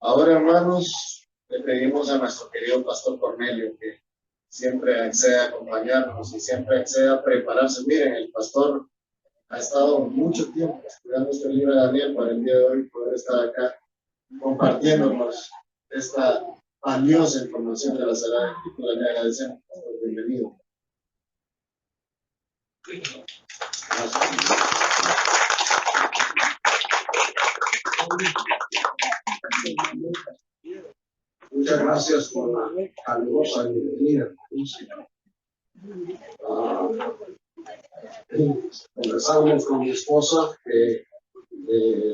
Ahora, hermanos, le pedimos a nuestro querido pastor Cornelio que siempre acceda a acompañarnos y siempre acceda a prepararse. Miren, el pastor ha estado mucho tiempo estudiando este libro de Daniel para el día de hoy poder estar acá compartiéndonos esta valiosa información de la Sagrada Escritura. Le agradecemos, pastor. Bienvenido. Muchas gracias por la calurosa bienvenida. Conversamos con mi esposa que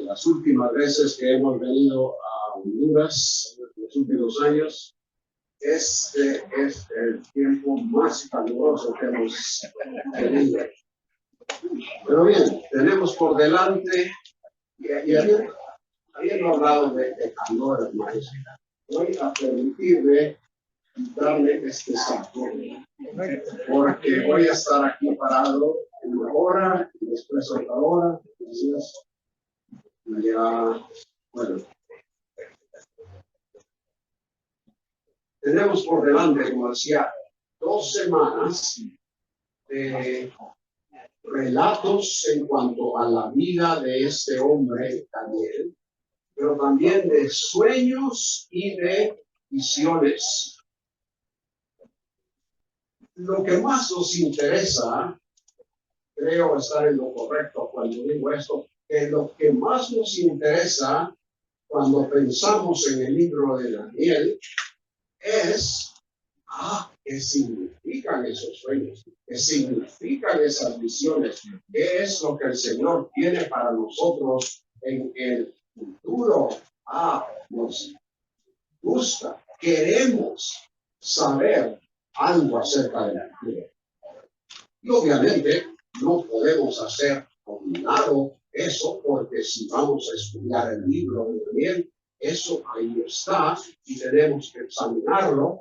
las últimas veces que hemos venido a Honduras, en los últimos años, este es el tiempo más caluroso que hemos tenido. Pero bien, tenemos por delante, y ayer no he hablado de calor, hermanos. Voy a permitirme darle este saco, porque voy a estar aquí parado una hora y después otra hora. Entonces, ya, bueno, tenemos por delante, como decía, 2 semanas de relatos en cuanto a la vida de este hombre, Daniel, pero también de sueños y de visiones. Lo que más nos interesa, creo estar en lo correcto cuando digo esto, que lo que más nos interesa cuando pensamos en el libro de Daniel es qué significan esos sueños, qué significan esas visiones, qué es lo que el Señor tiene para nosotros en el futuro. Nos gusta, queremos saber algo acerca de la vida. Y obviamente no podemos hacer a un lado eso, porque si vamos a estudiar el libro de Daniel, eso ahí está y tenemos que examinarlo.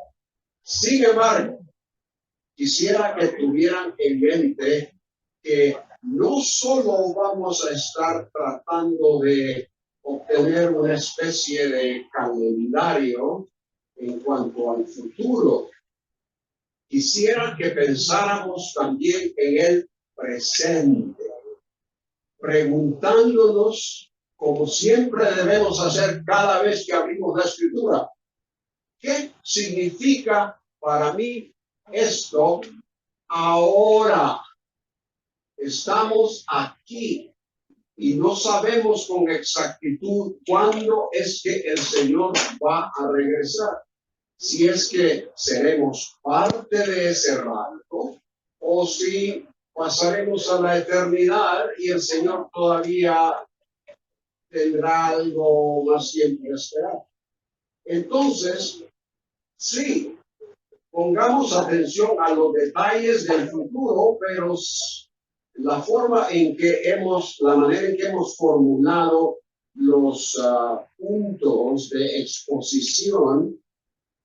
Sin embargo, quisiera que tuvieran en mente que no solo vamos a estar tratando de obtener una especie de calendario en cuanto al futuro. Quisiera que pensáramos también en el presente, preguntándonos, como siempre debemos hacer cada vez que abrimos la Escritura, ¿qué significa para mí esto ahora? Estamos aquí y no sabemos con exactitud cuándo es que el Señor va a regresar. Si es que seremos parte de ese rapto o si pasaremos a la eternidad y el Señor todavía tendrá algo más tiempo que esperar. Entonces, sí, pongamos atención a los detalles del futuro, pero la forma en que la manera en que hemos formulado los puntos de exposición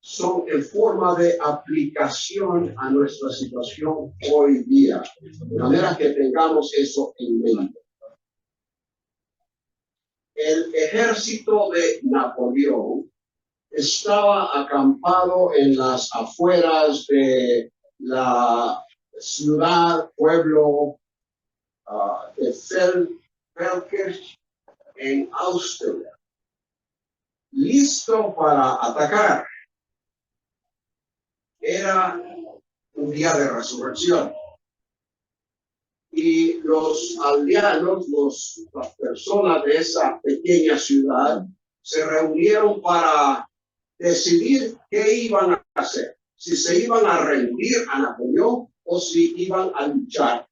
son en forma de aplicación a nuestra situación hoy día, de manera que tengamos eso en mente. El ejército de Napoleón estaba acampado en las afueras de la ciudad, pueblo de Feldkirch en Austria, listo para atacar. Era un día de resurrección. Y los aldeanos, las personas de esa pequeña ciudad, se reunieron para decidir qué iban a hacer. Si se iban a rendir a Napoleón o si iban a luchar.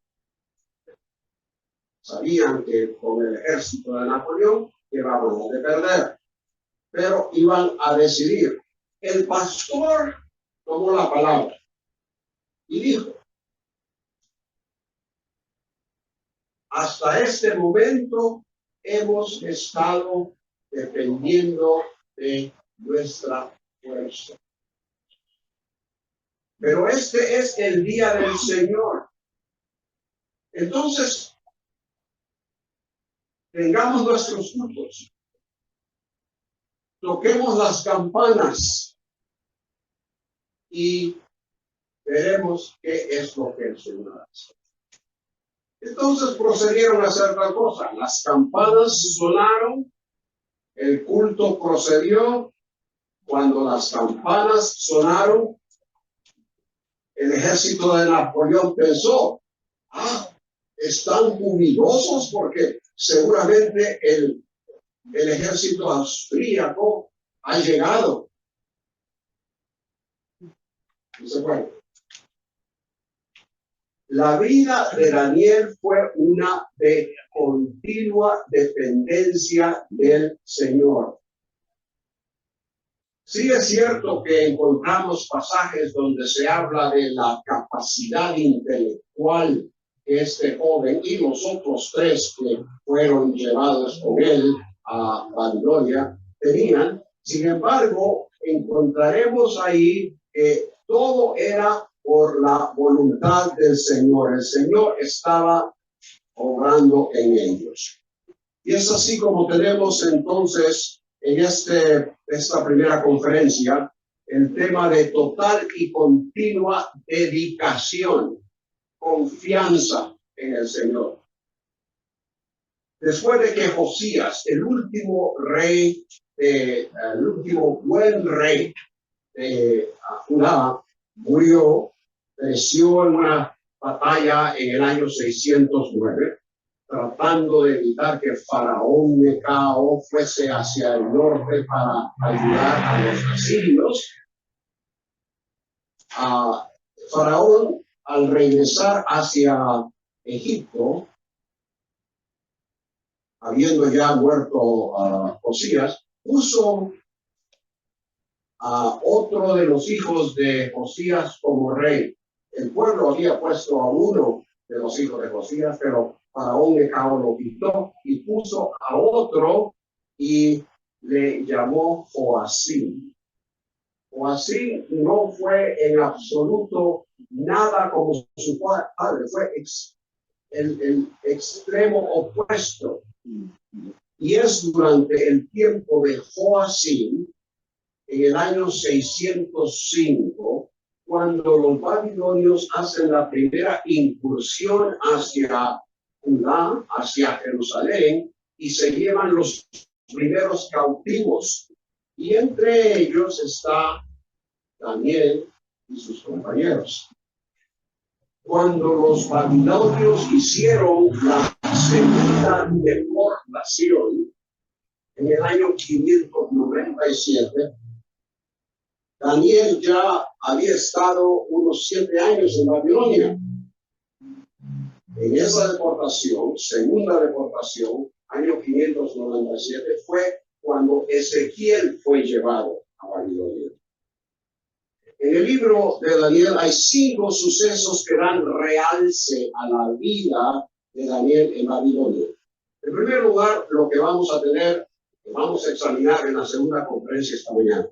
Sabían que con el ejército de Napoleón llevaban de perder, pero iban a decidir. El pastor tomó la palabra y dijo: hasta este momento hemos estado dependiendo de nuestra fuerza. Pero este es el día del Señor. Entonces, tengamos nuestros cultos. Toquemos las campanas y veremos qué es lo que el Señor hace. Entonces procedieron a hacer tal cosa. Las campanas sonaron, el culto procedió. Cuando las campanas sonaron, el ejército de Napoleón pensó, están jubilosos porque seguramente el ejército austríaco ha llegado. Y se fue. La vida de Daniel fue una de continua dependencia del Señor. Sí es cierto que encontramos pasajes donde se habla de la capacidad intelectual que este joven y los otros tres que fueron llevados con él a Babilonia tenían. Sin embargo, encontraremos ahí que todo era por la voluntad del Señor. El Señor estaba obrando en ellos. Y es así como tenemos entonces en esta primera conferencia el tema de total y continua dedicación, confianza en el Señor. Después de que Josías, el último buen rey de Judá, murió, pereció en una batalla en el año 609, tratando de evitar que Faraón Necao fuese hacia el norte para ayudar a los asirios. Faraón, al regresar hacia Egipto, habiendo ya muerto Josías, puso a otro de los hijos de Josías como rey. El pueblo había puesto a uno de los hijos de Josías, pero Faraón Necao lo quitó y puso a otro y le llamó Joacim. Joacim no fue en absoluto nada como su padre, fue el extremo opuesto. Y es durante el tiempo de Joacim, en el año 605, cuando los babilonios hacen la primera incursión hacia Judá, hacia Jerusalén, y se llevan los primeros cautivos. Y entre ellos está Daniel y sus compañeros. Cuando los babilonios hicieron la segunda deportación en el año 597, Daniel ya había estado unos 7 años en Babilonia. En esa deportación, segunda deportación, año 597, fue cuando Ezequiel fue llevado a Babilonia. En el libro de Daniel hay 5 sucesos que dan realce a la vida de Daniel en Babilonia. En primer lugar, lo que vamos a examinar en la segunda conferencia esta mañana.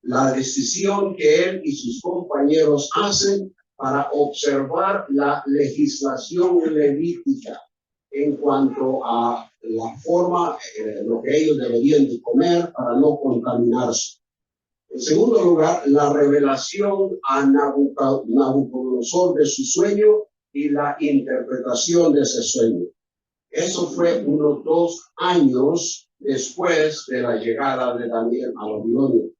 La decisión que él y sus compañeros hacen para observar la legislación levítica en cuanto a la forma, lo que ellos deberían de comer para no contaminarse. En segundo lugar, la revelación a Nabucodonosor de su sueño y la interpretación de ese sueño. Eso fue unos 2 años después de la llegada de Daniel a Babilonia.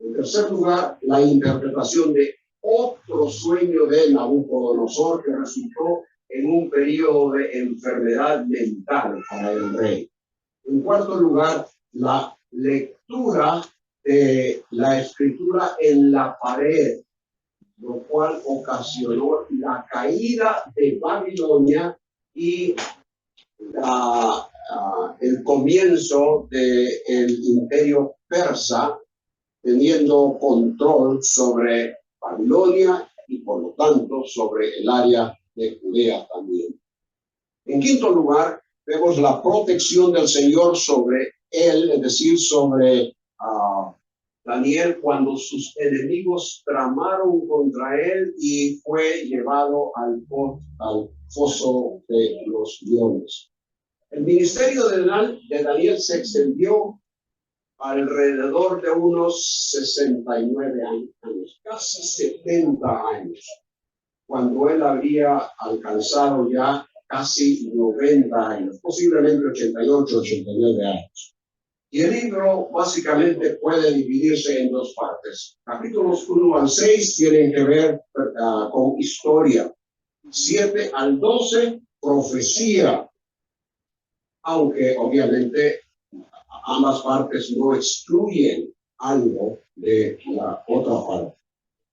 En tercer lugar, la interpretación de otro sueño de Nabucodonosor que resultó en un periodo de enfermedad mental para el rey. En cuarto lugar, la lectura de la escritura en la pared, lo cual ocasionó la caída de Babilonia y el comienzo del imperio persa, teniendo control sobre Babilonia y por lo tanto sobre el área de Judea también. En quinto lugar, vemos la protección del Señor sobre él, es decir, sobre Daniel cuando sus enemigos tramaron contra él y fue llevado al foso de los leones. El ministerio de Daniel se extendió alrededor de unos 69 años, casi 70 años, cuando él habría alcanzado ya casi 90 años, posiblemente 88, 89 años. Y el libro básicamente puede dividirse en dos partes. Capítulos 1 al 6 tienen que ver con historia. 7 al 12, profecía, aunque obviamente ambas partes no excluyen algo de la otra parte.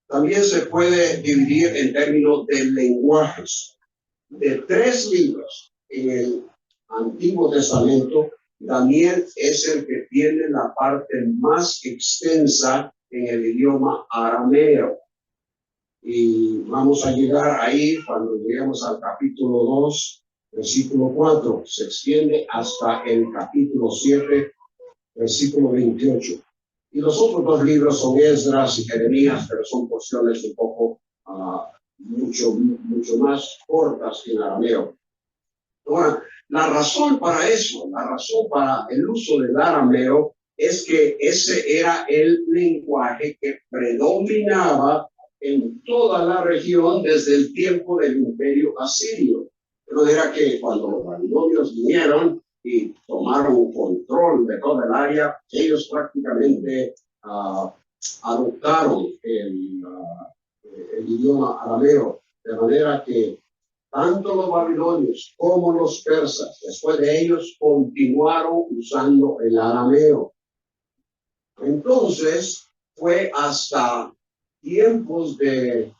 También se puede dividir en términos de lenguajes. De 3 libros en el Antiguo Testamento, Daniel es el que tiene la parte más extensa en el idioma arameo. Y vamos a llegar ahí cuando lleguemos al capítulo 2, versículo 4. Se extiende hasta el capítulo 7, versículo 28. Y los otros 2 libros son Esdras y Jeremías, pero son porciones un poco mucho más cortas en arameo. Ahora, la razón para eso, la razón para el uso del arameo es que ese era el lenguaje que predominaba en toda la región desde el tiempo del imperio asirio. Pero era que cuando los babilonios vinieron y tomaron control de toda el área, ellos prácticamente adoptaron el idioma arameo, de manera que tanto los babilonios como los persas, después de ellos, continuaron usando el arameo. Entonces, fue hasta tiempos de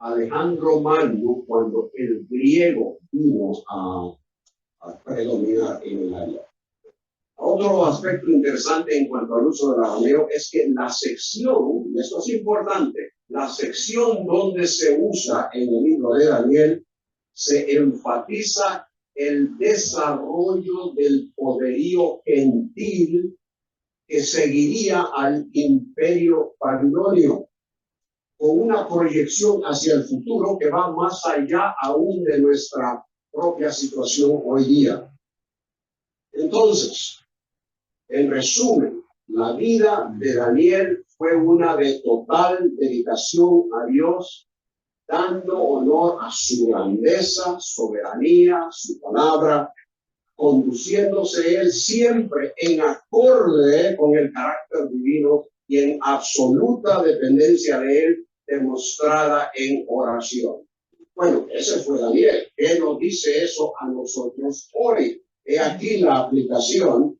Alejandro Magno cuando el griego vino a predominar en el área. Otro aspecto interesante en cuanto al uso del arameo es que la sección, y esto es importante, la sección donde se usa en el libro de Daniel, se enfatiza el desarrollo del poderío gentil que seguiría al imperio babilonio, con una proyección hacia el futuro que va más allá aún de nuestra propia situación hoy día. Entonces, en resumen, la vida de Daniel fue una de total dedicación a Dios, dando honor a su grandeza, soberanía, su palabra, conduciéndose él siempre en acorde con el carácter divino y en absoluta dependencia de él, demostrada en oración. Bueno, ese fue Daniel. ¿Qué nos dice eso a nosotros hoy? He aquí la aplicación.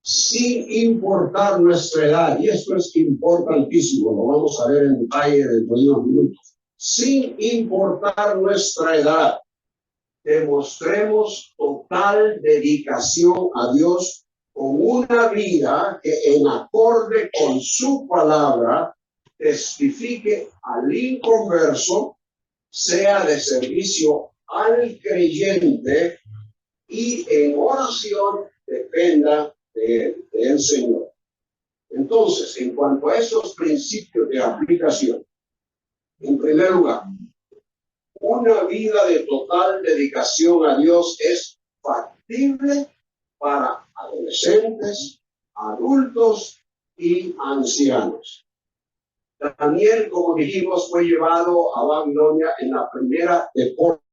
Sin importar nuestra edad, y esto es importantísimo, lo vamos a ver en detalle dentro de unos minutos, sin importar nuestra edad, demostremos total dedicación a Dios con una vida que en acorde con su palabra testifique al inconverso, sea de servicio al creyente y en oración dependa del Señor. Entonces, en cuanto a estos principios de aplicación, en primer lugar, una vida de total dedicación a Dios es factible para adolescentes, adultos y ancianos. Daniel, como dijimos, fue llevado a Babilonia en la primera deportación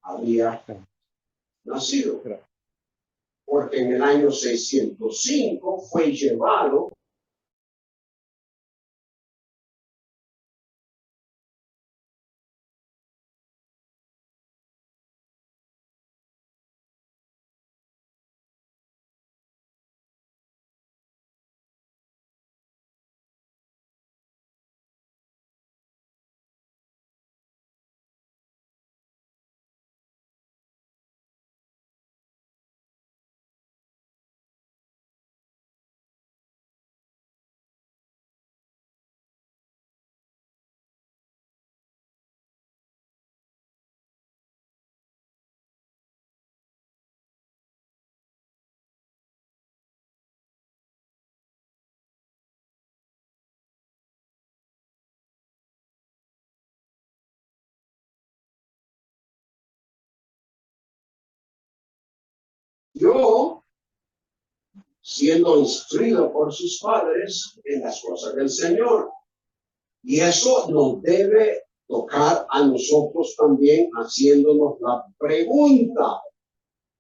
había nacido. Porque en el año 605 fue llevado yo, siendo instruido por sus padres en las cosas del Señor. Y eso nos debe tocar a nosotros también, haciéndonos la pregunta: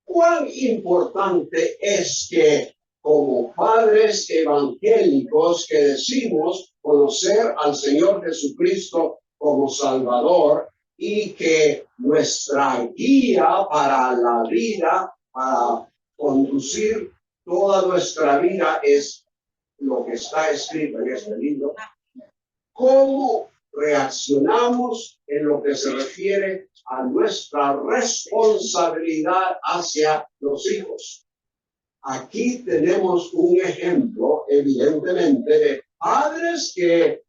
¿cuán importante es que como padres evangélicos que decimos conocer al Señor Jesucristo como Salvador y que nuestra guía para la vida, para conducir toda nuestra vida, es lo que está escrito en este libro? ¿Cómo reaccionamos en lo que se refiere a nuestra responsabilidad hacia los hijos? Aquí tenemos un ejemplo, evidentemente, de padres que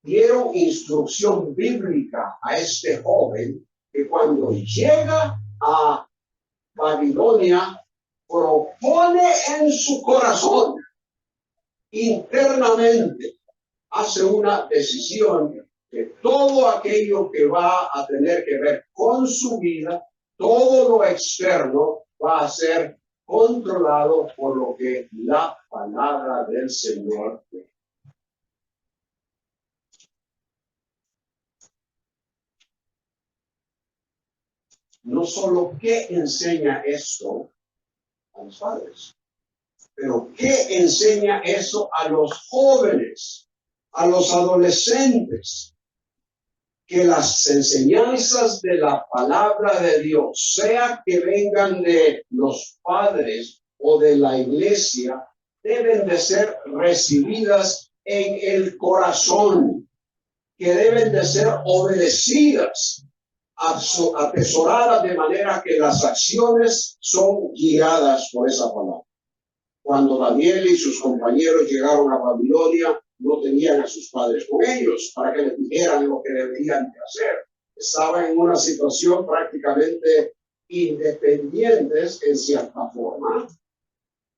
dieron instrucción bíblica a este joven, que cuando llega a Babilonia propone en su corazón internamente, hace una decisión que todo aquello que va a tener que ver con su vida, todo lo externo, va a ser controlado por lo que la palabra del Señor dice. No solo qué enseña esto a los padres, pero qué enseña eso a los jóvenes, a los adolescentes. Que las enseñanzas de la palabra de Dios, sea que vengan de los padres o de la iglesia, deben de ser recibidas en el corazón, que deben de ser obedecidas, atesoradas, de manera que las acciones son guiadas por esa palabra. Cuando Daniel y sus compañeros llegaron a Babilonia, no tenían a sus padres con ellos para que les dijeran lo que deberían de hacer. Estaban en una situación prácticamente independientes en cierta forma,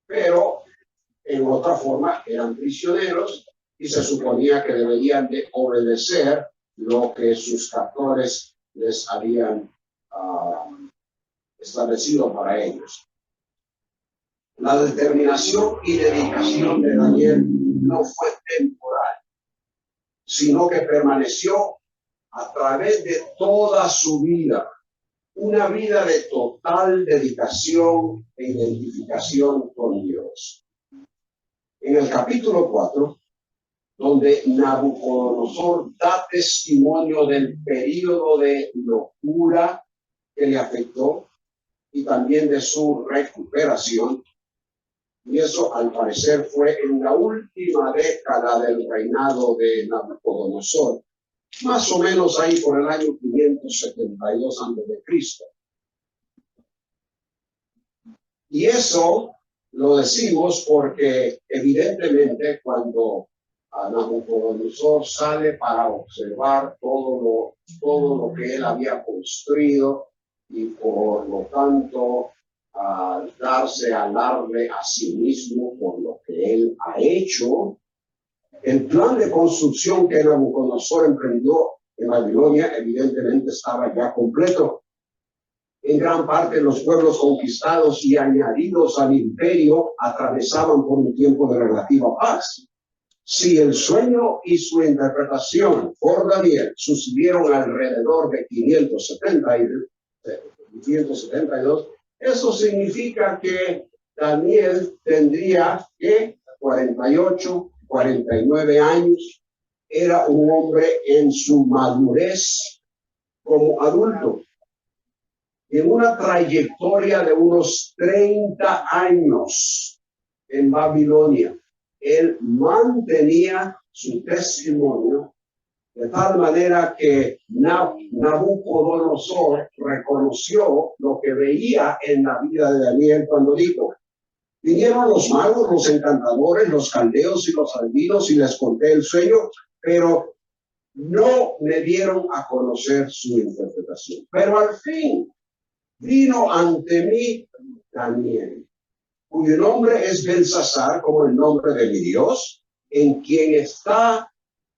pero en otra forma eran prisioneros y se suponía que deberían de obedecer lo que sus captores les habían establecido para ellos. La determinación y dedicación de Daniel no fue temporal, sino que permaneció a través de toda su vida, una vida de total dedicación e identificación con Dios. En el capítulo 4, donde Nabucodonosor da testimonio del período de locura que le afectó y también de su recuperación, y eso al parecer fue en la última década del reinado de Nabucodonosor, más o menos ahí por el año 572 a.C. Y eso lo decimos porque evidentemente cuando Nabucodonosor sale para observar todo lo que él había construido y por lo tanto darse alarde a sí mismo por lo que él ha hecho, el plan de construcción que Nabucodonosor emprendió en Babilonia evidentemente estaba ya completo. En gran parte los pueblos conquistados y añadidos al imperio atravesaban por un tiempo de relativa paz. Si el sueño y su interpretación por Daniel sucedieron alrededor de 573 172. Eso significa que Daniel tendría que 48, 49 años. Era un hombre en su madurez como adulto. En una trayectoria de unos 30 años en Babilonia, él mantenía su testimonio de tal manera que Nabucodonosor reconoció lo que veía en la vida de Daniel cuando dijo: vinieron los magos, los encantadores, los caldeos y los adivinos y les conté el sueño, pero no me dieron a conocer su interpretación. Pero al fin vino ante mí Daniel, cuyo nombre es Belsasar, como el nombre de mi Dios, en quien está,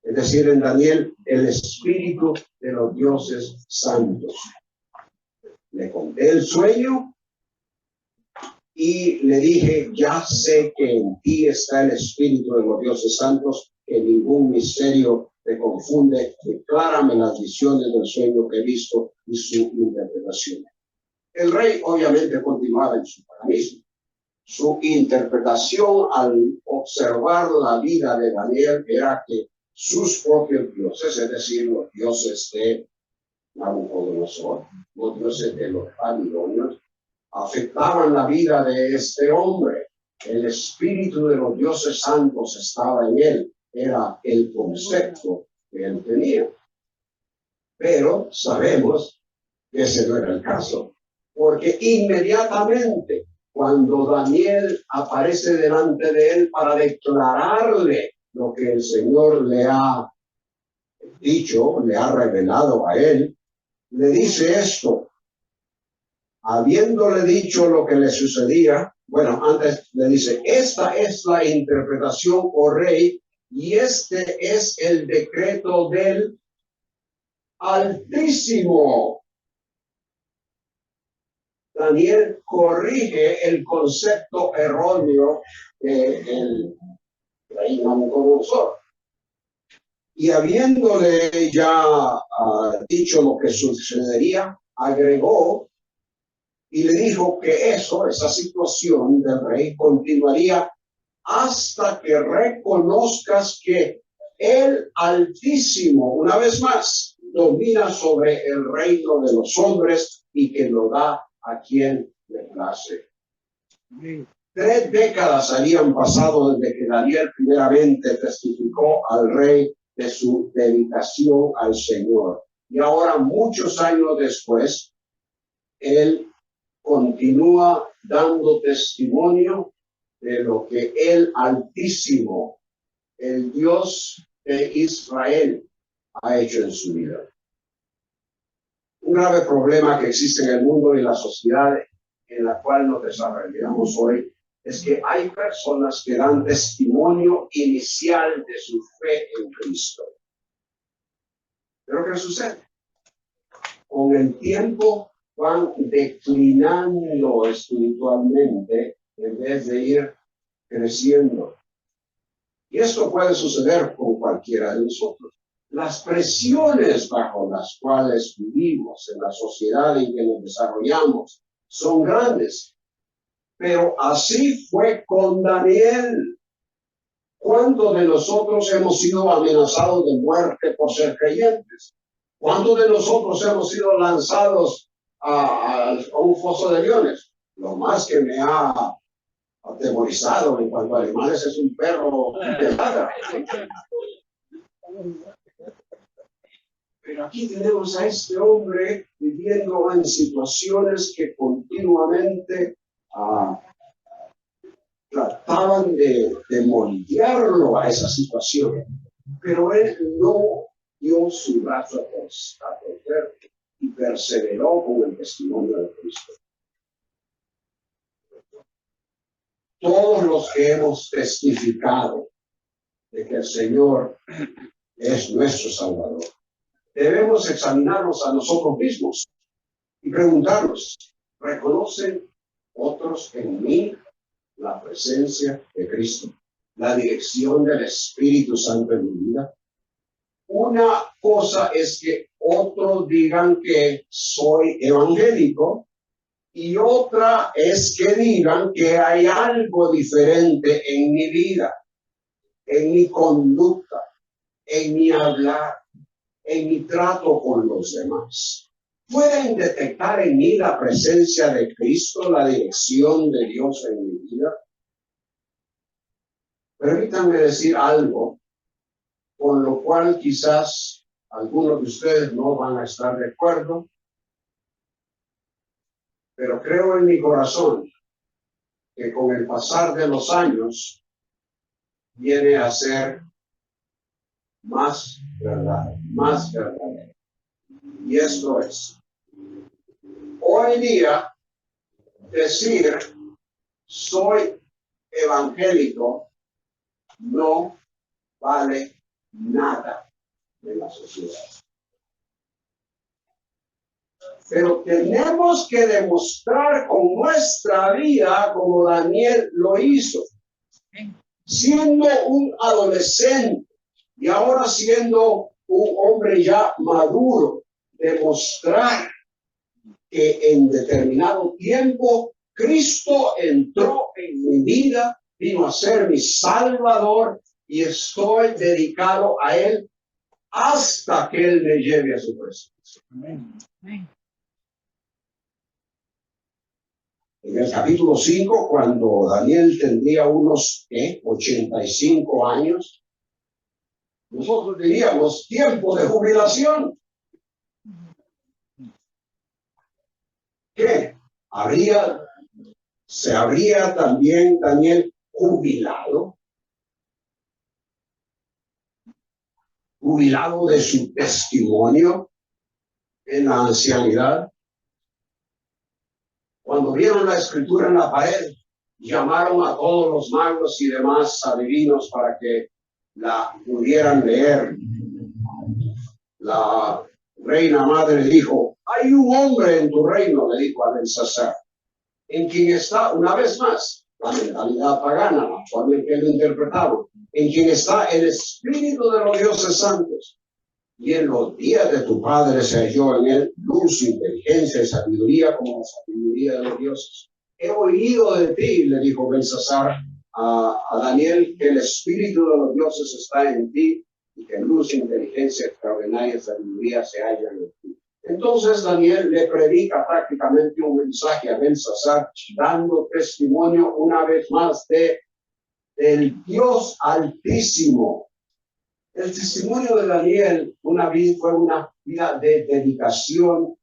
es decir, en Daniel, el espíritu de los dioses santos. Le conté el sueño y le dije: ya sé que en ti está el espíritu de los dioses santos, que ningún misterio te confunde. Declárame las visiones del sueño que he visto y su interpretación. El rey obviamente continuaba en su paganismo. Su interpretación al observar la vida de Daniel era que sus propios dioses, es decir, los dioses de Nabucodonosor, los dioses de los babilonios, afectaban la vida de este hombre. El espíritu de los dioses santos estaba en él, era el concepto que él tenía. Pero sabemos que ese no era el caso, porque inmediatamente cuando Daniel aparece delante de él para declararle lo que el Señor le ha dicho, le ha revelado a él, le dice esto: habiéndole dicho lo que le sucedía, bueno, antes le dice: esta es la interpretación, oh rey, y este es el decreto del Altísimo. Daniel corrige el concepto erróneo del rey Nabucodonosor. Y habiéndole ya dicho lo que sucedería, agregó y le dijo que esa situación del rey continuaría hasta que reconozcas que el Altísimo, una vez más, domina sobre el reino de los hombres y que lo da a quien le place. 3 décadas habían pasado desde que Daniel primeramente testificó al rey de su dedicación al Señor. Y ahora, muchos años después, él continúa dando testimonio de lo que el Altísimo, el Dios de Israel, ha hecho en su vida. Un grave problema que existe en el mundo y la sociedad en la cual nos desarrollamos hoy es que hay personas que dan testimonio inicial de su fe en Cristo. Pero ¿qué sucede? Con el tiempo van declinando espiritualmente en vez de ir creciendo. Y esto puede suceder con cualquiera de nosotros. Las presiones bajo las cuales vivimos en la sociedad en que nos desarrollamos son grandes. Pero así fue con Daniel. ¿Cuántos de nosotros hemos sido amenazados de muerte por ser creyentes? ¿Cuántos de nosotros hemos sido lanzados a un foso de leones? Lo más que me ha atemorizado en cuanto a animales es un perro que ladra. Pero aquí tenemos a este hombre viviendo en situaciones que continuamente trataban de moldearlo a esa situación. Pero él no dio su brazo a torcer y perseveró con el testimonio de Cristo. Todos los que hemos testificado de que el Señor es nuestro Salvador, debemos examinarnos a nosotros mismos y preguntarnos: ¿reconocen otros en mí la presencia de Cristo, la dirección del Espíritu Santo en mi vida? Una cosa es que otros digan que soy evangélico, y otra es que digan que hay algo diferente en mi vida, en mi conducta, en mi hablar, en mi trato con los demás. ¿Pueden detectar en mí la presencia de Cristo, la dirección de Dios en mi vida? Permítanme decir algo con lo cual quizás algunos de ustedes no van a estar de acuerdo, pero creo en mi corazón que con el pasar de los años viene a ser más verdad, más verdadero. Y esto es, hoy día decir soy evangélico no vale nada en la sociedad. Pero tenemos que demostrar con nuestra vida como Daniel lo hizo. Siendo un adolescente y ahora siendo un hombre ya maduro, demostrar que en determinado tiempo Cristo entró en mi vida, vino a ser mi Salvador y estoy dedicado a Él hasta que Él me lleve a su presencia. Amén. En el capítulo 5, cuando Daniel tendría unos 85 años, nosotros diríamos tiempo de jubilación. ¿Qué? Se habría también Daniel jubilado de su testimonio en la ancianidad. Cuando vieron la escritura en la pared, llamaron a todos los magos y demás adivinos para que la pudieran leer. La reina madre dijo, hay un hombre en tu reino, le dijo a Belsasar, en quien está, una vez más, la mentalidad pagana, la forma en que lo interpretamos, en quien está el espíritu de los dioses santos. Y en los días de tu padre se halló en él luz, inteligencia y sabiduría como la sabiduría de los dioses. He oído de ti, le dijo Belsasar a Daniel, que el espíritu de los dioses está en ti y que luz, inteligencia, extraordinaria y sabiduría se hallan en ti. Entonces Daniel le predica prácticamente un mensaje a Belsasar, dando testimonio una vez más del Dios Altísimo. El testimonio de Daniel fue una vida de dedicación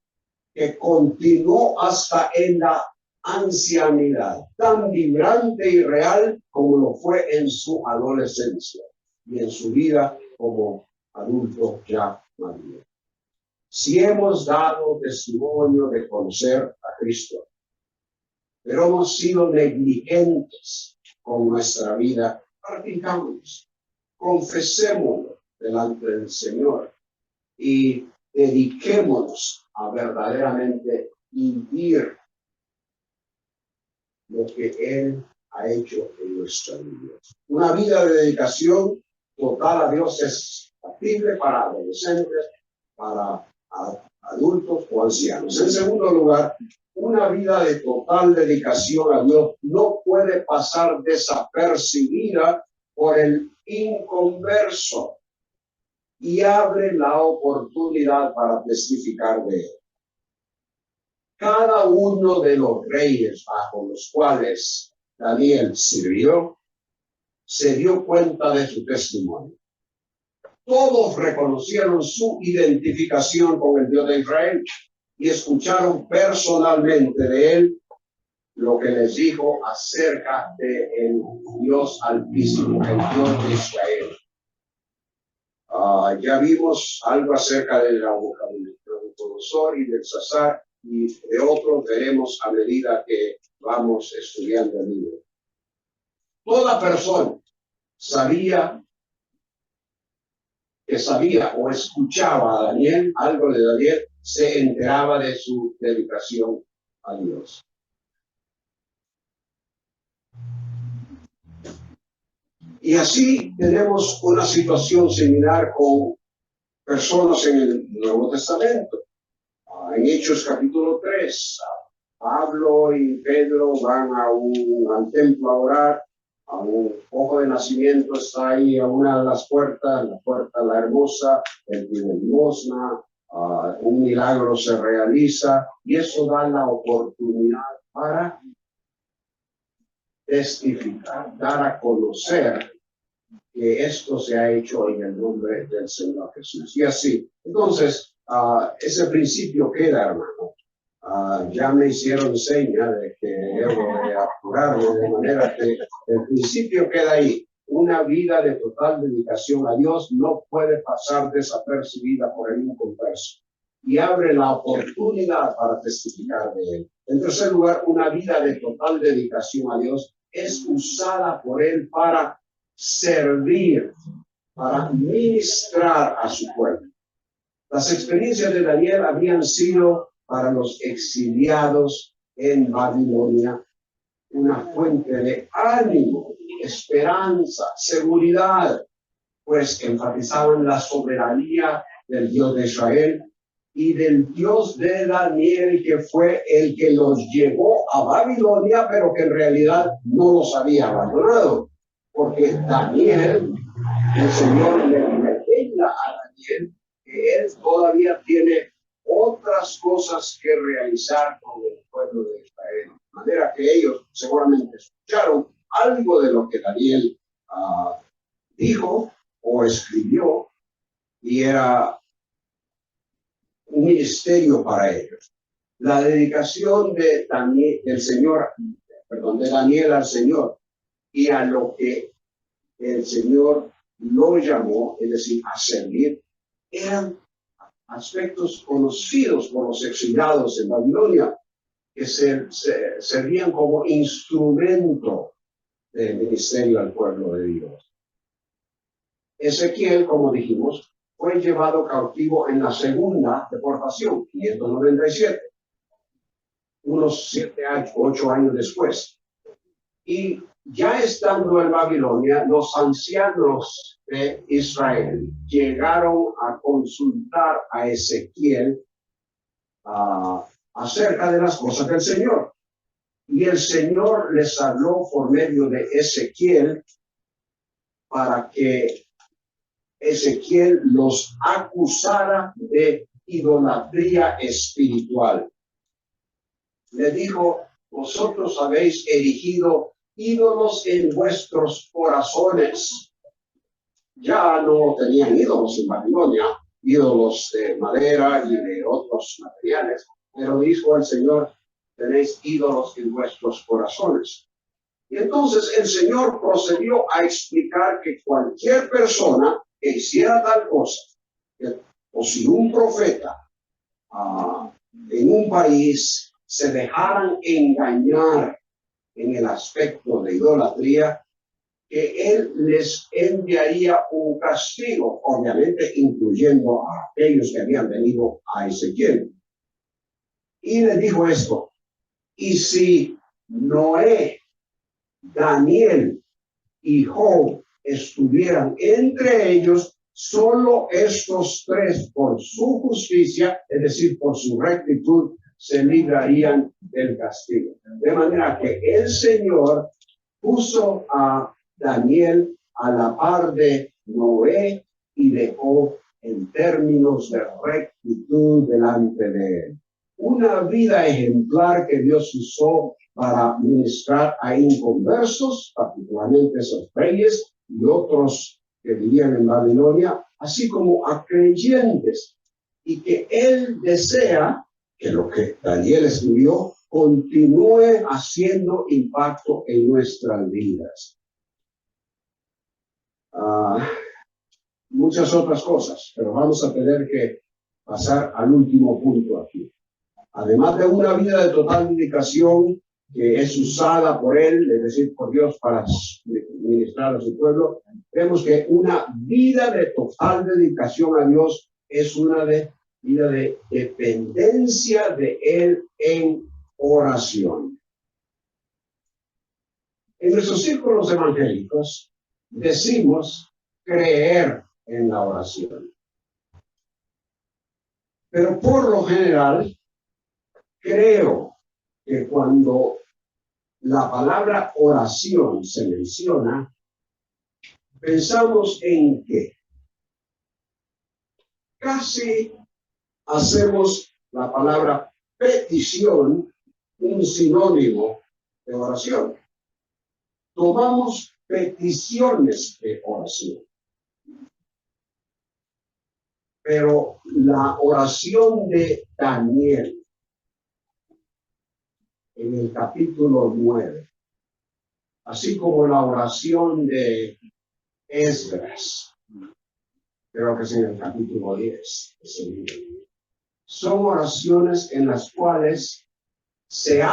que continuó hasta en la ancianidad, tan vibrante y real como lo fue en su adolescencia y en su vida como adulto ya maduro. Si hemos dado testimonio de conocer a Cristo, pero hemos sido negligentes con nuestra vida, practicamos, confesémoslo delante del Señor y dediquémonos a verdaderamente vivir lo que Él ha hecho en nuestra vida. Una vida de dedicación total a Dios es factible para adolescentes, para adultos o ancianos. En segundo lugar, una vida de total dedicación a Dios no puede pasar desapercibida por el inconverso y abre la oportunidad para testificar de él. Cada uno de los reyes bajo los cuales Daniel sirvió se dio cuenta de su testimonio. Todos reconocieron su identificación con el Dios de Israel y escucharon personalmente de él lo que les dijo acerca del Dios Altísimo, el Dios de Israel. Ya vimos algo acerca del Nabucodonosor y del Belsasar, y de otros veremos a medida que vamos estudiando el libro. Toda persona sabía o escuchaba a Daniel, algo de Daniel, se enteraba de su dedicación a Dios. Y así tenemos una situación similar con personas en el Nuevo Testamento. En Hechos capítulo 3, Pablo y Pedro van al templo a orar. A un ojo de nacimiento está ahí a una de las puertas, la puerta la hermosa, el pide limosna, un milagro se realiza y eso da la oportunidad para testificar, dar a conocer que esto se ha hecho en el nombre del Señor Jesús. Y así, entonces, ese principio queda, hermano. Ya me hicieron seña de que debo de apurarme, de manera que el principio queda ahí. Una vida de total dedicación a Dios no puede pasar desapercibida por el inconverso y abre la oportunidad para testificar de él. En tercer lugar, una vida de total dedicación a Dios es usada por él para servir, para ministrar a su pueblo. Las experiencias de Daniel habían sido para los exiliados en Babilonia una fuente de ánimo, esperanza, seguridad, pues enfatizaban la soberanía del Dios de Israel y del Dios de Daniel, que fue el que los llevó a Babilonia, pero que en realidad no los había abandonado, porque Daniel, el Señor le revela a Daniel que él todavía tiene otras cosas que realizar con el pueblo de Israel. De manera que ellos seguramente escucharon algo de lo que Daniel dijo o escribió y era un ministerio para ellos. La dedicación de Daniel al Señor y a lo que el Señor lo llamó, es decir, a servir, eran aspectos conocidos por los exiliados en Babilonia, que servían como instrumento del ministerio al pueblo de Dios. Ezequiel, como dijimos, fue llevado cautivo en la segunda deportación, 597, unos 8 años después. Y ya estando en Babilonia, los ancianos de Israel llegaron a consultar a Ezequiel acerca de las cosas del Señor. Y el Señor les habló por medio de Ezequiel para que Ezequiel los acusara de idolatría espiritual. Le dijo: vosotros habéis erigido ídolos en vuestros corazones. Ya no tenían ídolos en Babilonia, ídolos de madera y de otros materiales, pero dijo el Señor: tenéis ídolos en vuestros corazones. Y entonces el Señor procedió a explicar que cualquier persona que hiciera tal cosa, o si un profeta en un país se dejaran engañar en el aspecto de idolatría, que él les enviaría un castigo, obviamente incluyendo a aquellos que habían venido a Ezequiel. Y le dijo esto: y si Noé, Daniel y Job estuvieran entre ellos, solo estos tres, por su justicia, es decir, por su rectitud, se librarían del castigo. De manera que el Señor puso a Daniel a la par de Noé y de Job en términos de rectitud delante de él. Una vida ejemplar que Dios usó para ministrar a inconversos, particularmente esos reyes y otros que vivían en Babilonia, así como a creyentes, y que Él desea que lo que Daniel escribió continúe haciendo impacto en nuestras vidas. Muchas otras cosas, pero vamos a tener que pasar al último punto aquí. Además de una vida de total dedicación que es usada por él, es decir, por Dios para ministrar a su pueblo, vemos que una vida de total dedicación a Dios es una vida de dependencia de él en oración. En nuestros círculos evangélicos decimos creer en la oración. Pero por lo general, creo que cuando la palabra oración se menciona, pensamos en que casi hacemos la palabra petición un sinónimo de oración. Tomamos peticiones de oración. Pero la oración de Daniel en el capítulo 9, así como la oración de Esdras, creo que es en el capítulo 10, son oraciones en las cuales se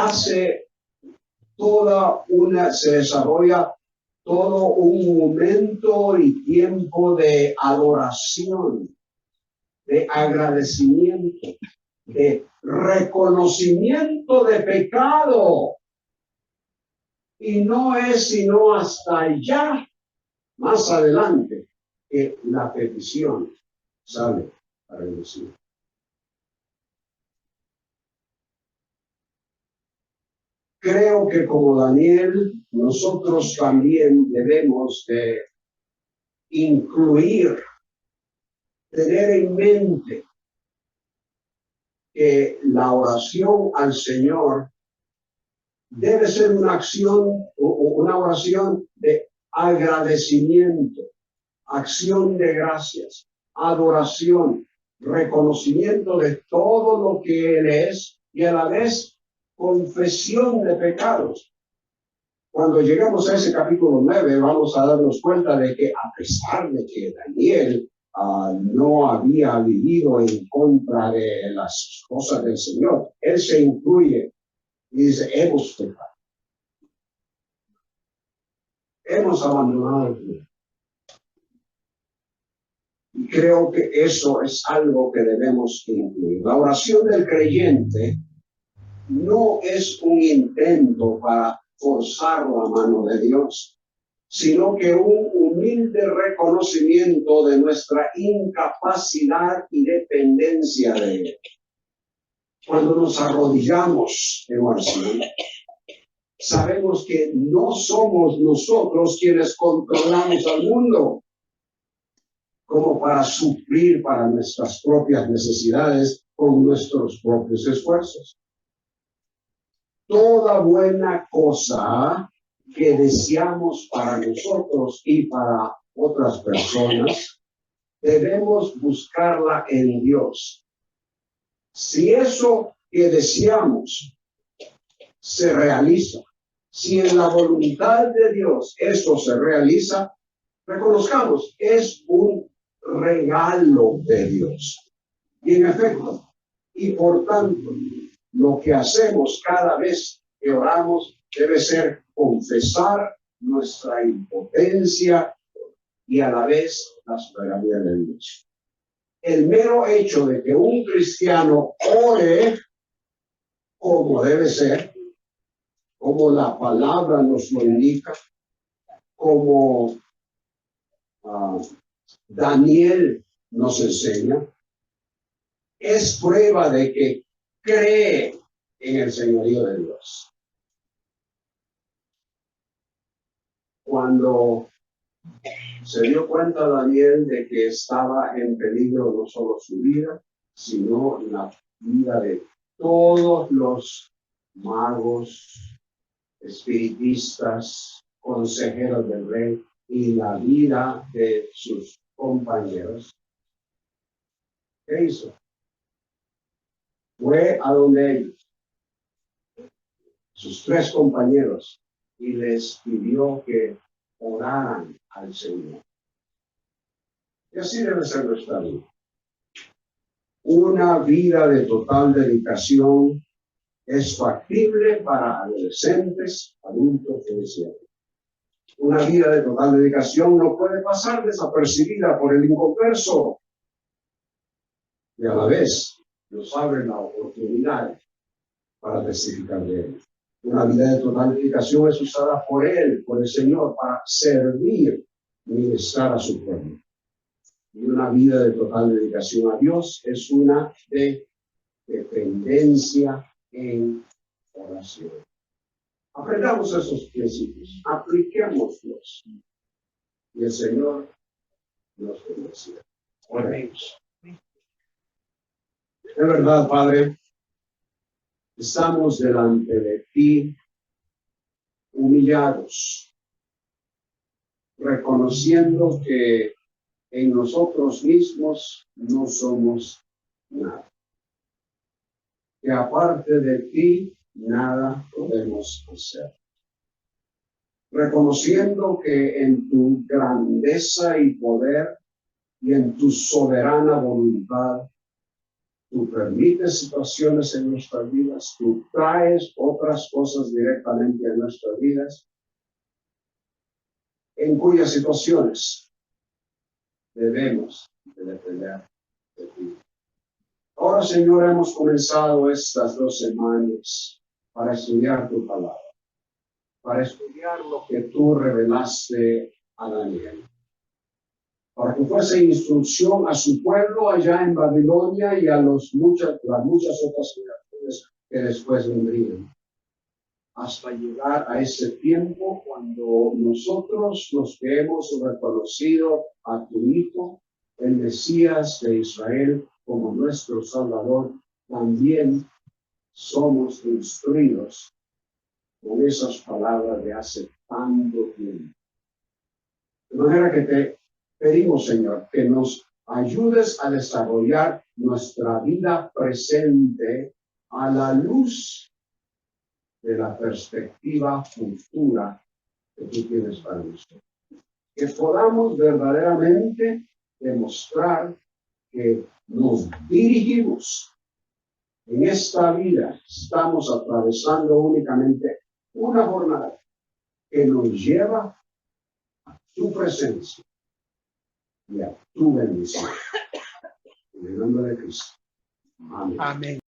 desarrolla todo un momento y tiempo de adoración, de agradecimiento, de reconocimiento de pecado. Y no es sino hasta allá, más adelante, que la petición sale a reducir. Creo que como Daniel, nosotros también debemos de incluir, tener en mente que la oración al Señor debe ser una acción o una oración de agradecimiento, acción de gracias, adoración, reconocimiento de todo lo que Él es y a la vez confesión de pecados. Cuando llegamos a ese capítulo 9, vamos a darnos cuenta de que a pesar de que Daniel no había vivido en contra de las cosas del Señor, él se incluye y dice, hemos pecado. Hemos abandonado el Señor. Y creo que eso es algo que debemos incluir. La oración del creyente no es un intento para forzar la mano de Dios, sino que un humilde reconocimiento de nuestra incapacidad y dependencia de Él. Cuando nos arrodillamos en oración, sabemos que no somos nosotros quienes controlamos al mundo, como para suplir para nuestras propias necesidades con nuestros propios esfuerzos. Toda buena cosa que deseamos para nosotros y para otras personas, debemos buscarla en Dios. Si eso que deseamos se realiza, si en la voluntad de Dios eso se realiza, reconozcamos, es un regalo de Dios. Y en efecto, y por tanto, lo que hacemos cada vez que oramos debe ser confesar nuestra impotencia y a la vez la soberanía de Dios. El mero hecho de que un cristiano ore como debe ser, como la palabra nos lo indica, como Daniel nos enseña, es prueba de que cree en el señorío de Dios. Cuando se dio cuenta Daniel de que estaba en peligro no solo su vida, sino la vida de todos los magos, espiritistas, consejeros del rey y la vida de sus compañeros, ¿qué hizo? Fue a donde ellos, sus tres compañeros, y les pidió que oraran al Señor. Y así debe ser nuestra vida. Una vida de total dedicación es factible para adolescentes, adultos y ancianos. Una vida de total dedicación no puede pasar desapercibida por el inconverso. Y a la vez nos abre la oportunidad para testificar de él. Una vida de total dedicación es usada por él, por el Señor, para servir, ministrar a su pueblo. y una vida de total dedicación a Dios es una de dependencia en oración. Aprendamos esos principios, apliquémoslos y el Señor nos bendecirá. Oremos. De verdad, Padre, estamos delante de ti humillados, reconociendo que en nosotros mismos no somos nada, que aparte de ti nada podemos hacer. Reconociendo que en tu grandeza y poder y en tu soberana voluntad, tú permites situaciones en nuestras vidas, tú traes otras cosas directamente a nuestras vidas, en cuyas situaciones debemos de depender de ti. Ahora, Señor, hemos comenzado estas 2 semanas para estudiar tu palabra, para estudiar lo que tú revelaste a Daniel, para que fuese instrucción a su pueblo allá en Babilonia y a las muchas otras ciudades que después vendrían, hasta llegar a ese tiempo cuando nosotros, los que hemos reconocido a tu Hijo, el Mesías de Israel, como nuestro Salvador, también somos instruidos con esas palabras de hace tanto tiempo. De manera que te pedimos, Señor, que nos ayudes a desarrollar nuestra vida presente a la luz de la perspectiva futura que tú tienes para nosotros. Que podamos verdaderamente demostrar que nos dirigimos en esta vida, estamos atravesando únicamente una jornada que nos lleva a tu presencia y a tu bendición. En el nombre de Cristo. Amén. Amén.